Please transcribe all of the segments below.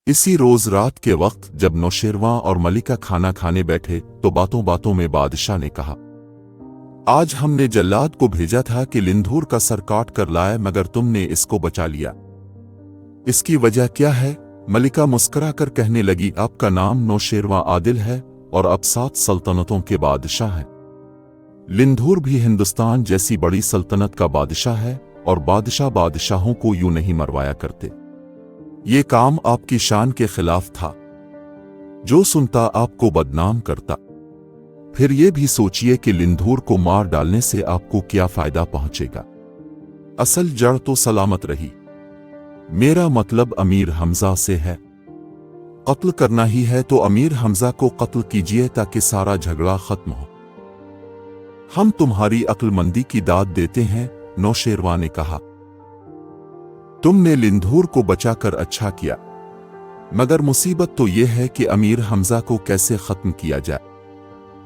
इसी रोज रात के वक्त जब नौशेरवां और मलिका खाना खाने बैठे तो बातों बातों में बादशाह ने कहा, आज हमने जल्लाद को भेजा था कि लिंधूर का सर काट कर लाए, मगर तुमने इसको बचा लिया। इसकी वजह क्या है? मलिका मुस्कुरा कर कहने लगी, आपका नाम नौशेरवां आदिल है और अब 7 सल्तनतों के बादशाह हैं। लिंधूर भी हिंदुस्तान जैसी बड़ी सल्तनत का बादशाह है और बादशाह बादशाहों को यूं नहीं मरवाया करते। ये काम आपकी शान के खिलाफ था। जो सुनता आपको बदनाम करता। फिर ये भी सोचिए कि लिंधूर को मार डालने से आपको क्या फायदा पहुंचेगा। असल जड़ तो सलामत रही। मेरा मतलब अमीर हमजा से है। कत्ल करना ही है तो अमीर हमजा को कत्ल कीजिए ताकि सारा झगड़ा खत्म हो। हम तुम्हारी अक्लमंदी की दाद देते हैं, नौशेरवां ने कहा। तुमने लिंधूर को बचाकर अच्छा किया, मगर मुसीबत तो यह है कि अमीर हमजा को कैसे खत्म किया जाए।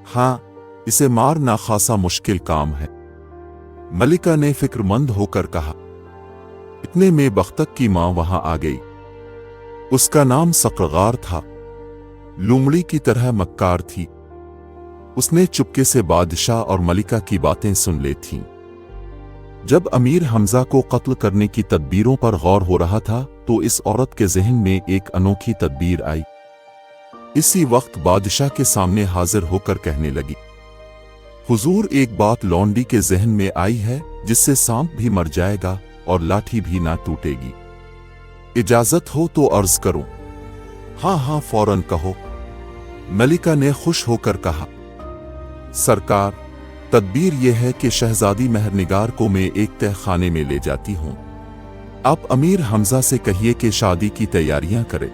हाँ, इसे मारना खासा मुश्किल काम है, मलिका ने फिक्रमंद होकर कहा। इतने में बख्तक की मां वहां आ गई। उसका नाम सक़रगार था। लूमड़ी की तरह मक्कार थी। उसने चुपके से बादशाह और मलिका की बातें सुन ली थीं। जब अमीर हमजा को कत्ल करने की तदबीरों पर गौर हो रहा था तो इस औरत के ज़हन में एक अनोखी तदबीर आई। इसी वक्त बादशाह के सामने हाजिर होकर कहने लगी, हुजूर, एक बात लौंडी के ज़हन में आई है जिससे सांप भी मर जाएगा और लाठी भी ना टूटेगी। इजाजत हो तो अर्ज करूं? हाँ हाँ, फौरन कहो, मलिका ने खुश होकर कहा। सरकार, तदबीर यह है कि शहजादी मेहरनिगार को मैं एक तहखाने में ले जाती हूं। आप अमीर हमजा से कहिए कि शादी की तैयारियां करे।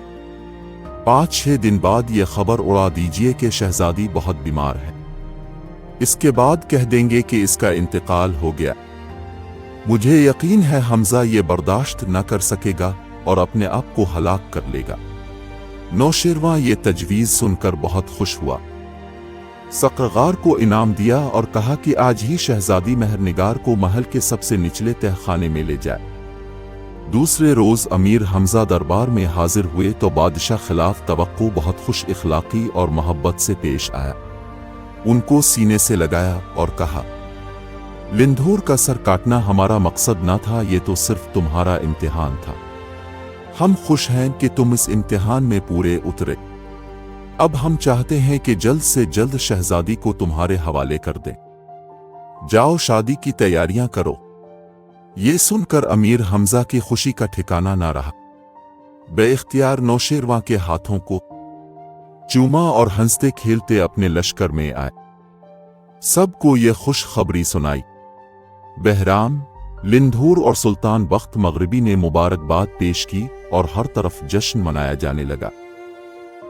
5-6 दिन बाद यह खबर उड़ा दीजिए कि शहजादी बहुत बीमार है। इसके बाद कह देंगे कि इसका इंतकाल हो गया। मुझे यकीन है हमजा ये बर्दाश्त न कर सकेगा और अपने आप को हलाक कर लेगा। नौशेरवां ये तजवीज़ सुनकर बहुत खुश हुआ। सक़रगार को इनाम दिया और कहा कि आज ही शहजादी मेहरनिगार को महल के सबसे निचले तहखाने में ले जाए। दूसरे रोज अमीर हमजा दरबार में हाजिर हुए तो बादशाह खिलाफ तवक्को बहुत खुश इखलाकी और मोहब्बत से पेश आया। उनको सीने से लगाया और कहा, लिंधूर का सर काटना हमारा मकसद न था, ये तो सिर्फ तुम्हारा इम्तिहान था। हम खुश हैं कि तुम इस इम्तिहान में पूरे उतरे। अब हम चाहते हैं कि जल्द से जल्द शहजादी को तुम्हारे हवाले कर दें। जाओ, शादी की तैयारियां करो। ये सुनकर अमीर हमजा की खुशी का ठिकाना ना रहा। बेइख्तियार नौशेरवां के हाथों को चूमा और हंसते खेलते अपने लश्कर में आए। सबको ये खुश खबरी सुनाई। बहराम, लिंधूर और सुल्तान बख्त मगरिबी ने मुबारकबाद पेश की और हर तरफ जश्न मनाया जाने लगा।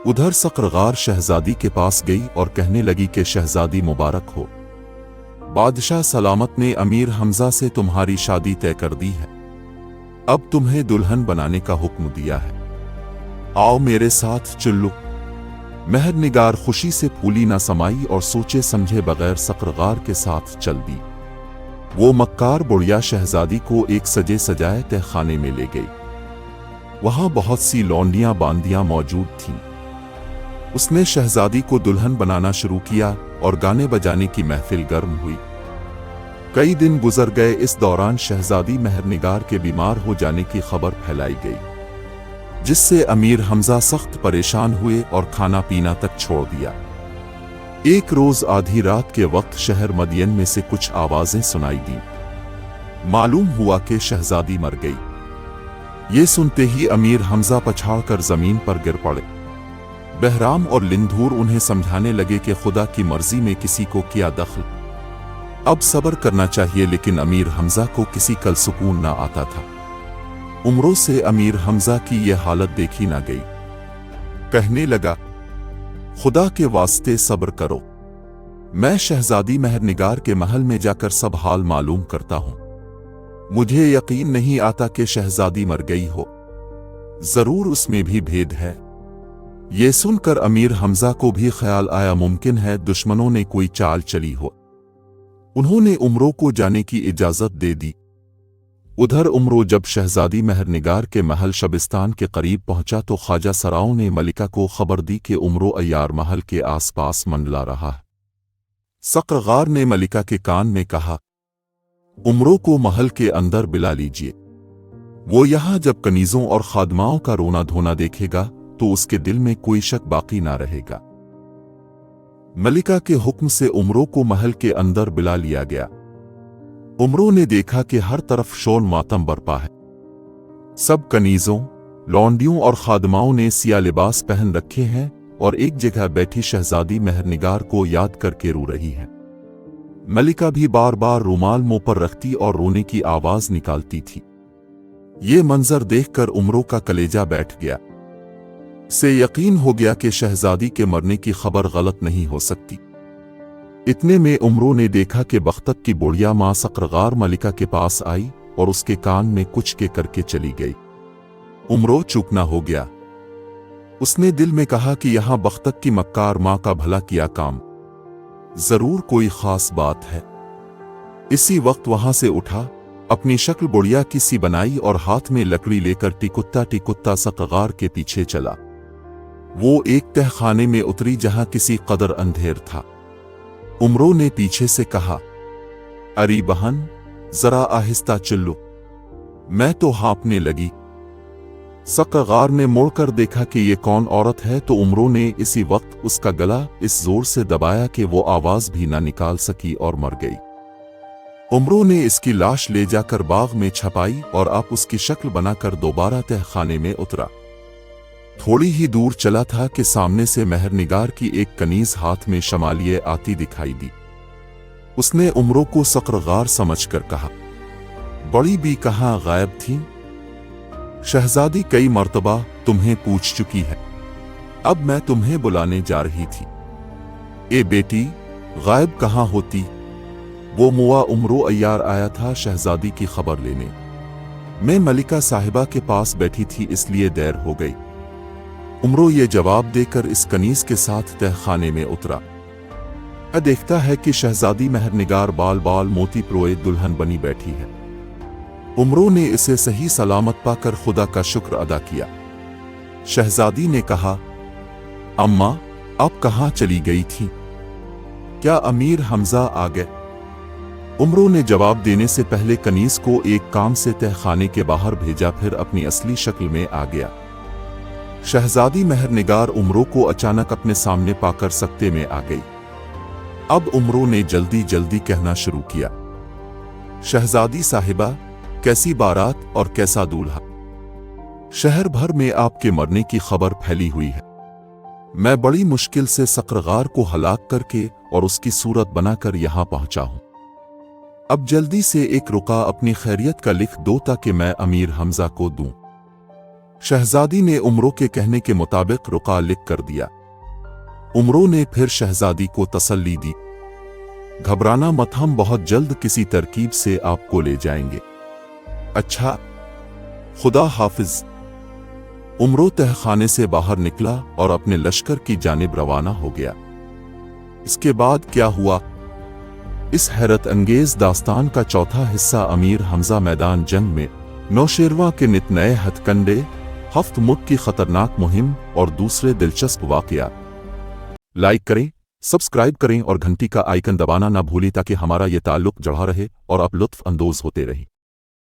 उधर सक़रगार शहजादी के पास गई और कहने लगी कि शहजादी मुबारक हो। बादशाह सलामत ने अमीर हमजा से तुम्हारी शादी तय कर दी है। अब तुम्हें दुल्हन बनाने का हुक्म दिया है। आओ मेरे साथ चलो। मेहरनिगार खुशी से फूली ना समाई और सोचे समझे बगैर सक़रगार के साथ चल दी। वो मक्कार बुढ़िया शहजादी को एक सजे सजाए तहखाने में ले गई। वहां बहुत सी लौंडियां बांदियां मौजूद थीं। उसने शहजादी को दुल्हन बनाना शुरू किया और गाने बजाने की महफिल गर्म हुई। कई दिन गुजर गए। इस दौरान शहजादी मेहरनिगार के बीमार हो जाने की खबर फैलाई गई, जिससे अमीर हमजा सख्त परेशान हुए और खाना पीना तक छोड़ दिया। एक रोज आधी रात के वक्त शहर मदियन में से कुछ आवाजें सुनाई दी। मालूम हुआ कि शहजादी मर गई। ये सुनते ही अमीर हमजा पछाड़ कर जमीन पर गिर पड़े। बहराम और लिंधूर उन्हें समझाने लगे कि खुदा की मर्जी में किसी को क्या दखल, अब सब्र करना चाहिए। लेकिन अमीर हमजा को किसी कल सुकून ना आता था। उम्रों से अमीर हमजा की यह हालत देखी ना गई। कहने लगा, खुदा के वास्ते सब्र करो। मैं शहजादी मेहरनिगार के महल में जाकर सब हाल मालूम करता हूं। मुझे यकीन नहीं आता कि शहजादी मर गई हो। जरूर उसमें भी भेद है। ये सुनकर अमीर हमजा को भी ख्याल आया, मुमकिन है दुश्मनों ने कोई चाल चली हो। उन्होंने उमरों को जाने की इजाजत दे दी। उधर उमरो जब शहजादी मेहरनिगार के महल शबिस्तान के करीब पहुंचा तो ख्वाजा सराओं ने मलिका को खबर दी कि उमरो अय्यार महल के आसपास मंडला रहा है। सक्र-गार ने मलिका के कान में कहा, उमरो को महल के अंदर बुला लीजिए। वो यहाँ जब कनीजों और खादमाओं का रोना धोना देखेगा तो उसके दिल में कोई शक बाकी ना रहेगा। मलिका के हुक्म से उमरो को महल के अंदर बुला लिया गया। उमरो ने देखा कि हर तरफ शोर मातम बरपा है। सब कनीजों, लौंडियों और खादमाओं ने सियाह लिबास पहन रखे हैं और एक जगह बैठी शहजादी मेहरनिगार को याद करके रो रही है। मलिका भी बार बार रुमाल मुंह पर रखती और रोने की आवाज निकालती थी। ये मंजर देखकर उमरो का कलेजा बैठ गया। से यकीन हो गया कि शहजादी के मरने की खबर गलत नहीं हो सकती। इतने में उमरो ने देखा कि बख्तक की बुढ़िया मां सक्र-गार मलिका के पास आई और उसके कान में कुछ के करके चली गई। उमरो चूक ना हो गया। उसने दिल में कहा कि यहां बख्तक की मक्कार मां का भला किया काम, जरूर कोई खास बात है। इसी वक्त वहां से उठा, अपनी शक्ल बुढ़िया की सी बनाई और हाथ में लकड़ी लेकर टिकुत्ता सक्र-गार के पीछे चला। वो एक तहखाने में उतरी जहां किसी कदर अंधेर था। उमरो ने पीछे से कहा, अरे बहन, जरा आहिस्ता चलो, मैं तो हाँपने लगी। सक्र-गार ने मुड़कर देखा कि ये कौन औरत है तो उमरो ने इसी वक्त उसका गला इस जोर से दबाया कि वो आवाज भी ना निकाल सकी और मर गई। उमरो ने इसकी लाश ले जाकर बाग में छपाई और आप उसकी शक्ल बनाकर दोबारा तहखाने में उतरा। थोड़ी ही दूर चला था कि सामने से मेहरनिगार की एक कनीज हाथ में शमालिये आती दिखाई दी। उसने उमरो को सक्र-गार समझकर कहा, बड़ी भी कहाँ गायब थी? शहजादी कई मर्तबा तुम्हें पूछ चुकी है, अब मैं तुम्हें बुलाने जा रही थी। ए बेटी, गायब कहाँ होती? वो मुआ उमरो अय्यार आया था शहजादी की खबर लेने। मैं मलिका साहिबा के पास बैठी थी इसलिए देर हो गई। उमरो ये जवाब देकर इस कनीज के साथ तहखाने में उतरा। देखता है कि शहजादी मेहरनिगार बाल बाल मोती प्रोए दुल्हन बनी बैठी है। उमरो ने इसे सही सलामत पाकर खुदा का शुक्र अदा किया। शहजादी ने कहा, अम्मा, आप कहाँ चली गई थी? क्या अमीर हमजा आ गए? उमरो ने जवाब देने से पहले कनीज को एक काम से तहखाने के बाहर भेजा, फिर अपनी असली शक्ल में आ गया। शहजादी मेहरनिगार उमरो को अचानक अपने सामने पाकर सकते में आ गई। अब उमरो ने जल्दी जल्दी कहना शुरू किया, शहजादी साहिबा, कैसी बारात और कैसा दूल्हा। शहर भर में आपके मरने की खबर फैली हुई है। मैं बड़ी मुश्किल से सक्र-गार को हलाक करके और उसकी सूरत बनाकर यहां पहुंचा हूं। अब जल्दी से एक रुका अपनी खैरियत का लिख दो ताकि मैं अमीर हमजा को दूं। शहजादी ने उमरो के कहने के मुताबिक रुका लिख कर दिया। उमरो ने फिर शहजादी को तसल्ली दी, घबराना मत, हम बहुत जल्द किसी तरकीब से आपको ले जाएंगे। अच्छा, खुदा हाफिज। उमरो तहखाने से बाहर निकला और अपने लश्कर की जानिब रवाना हो गया। इसके बाद क्या हुआ? इस हैरत अंगेज दास्तान का चौथा हिस्सा अमीर हमजा मैदान जंग में, नौशेरवा के नित नए हथकंडे, हफ्त मुद की खतरनाक मुहिम और दूसरे दिलचस्प वाक़यात। लाइक करें, सब्सक्राइब करें और घंटी का आइकन दबाना ना भूलें ताकि हमारा ये ताल्लुक जड़ा रहे और आप लुत्फ़ अंदोज़ होते रहें।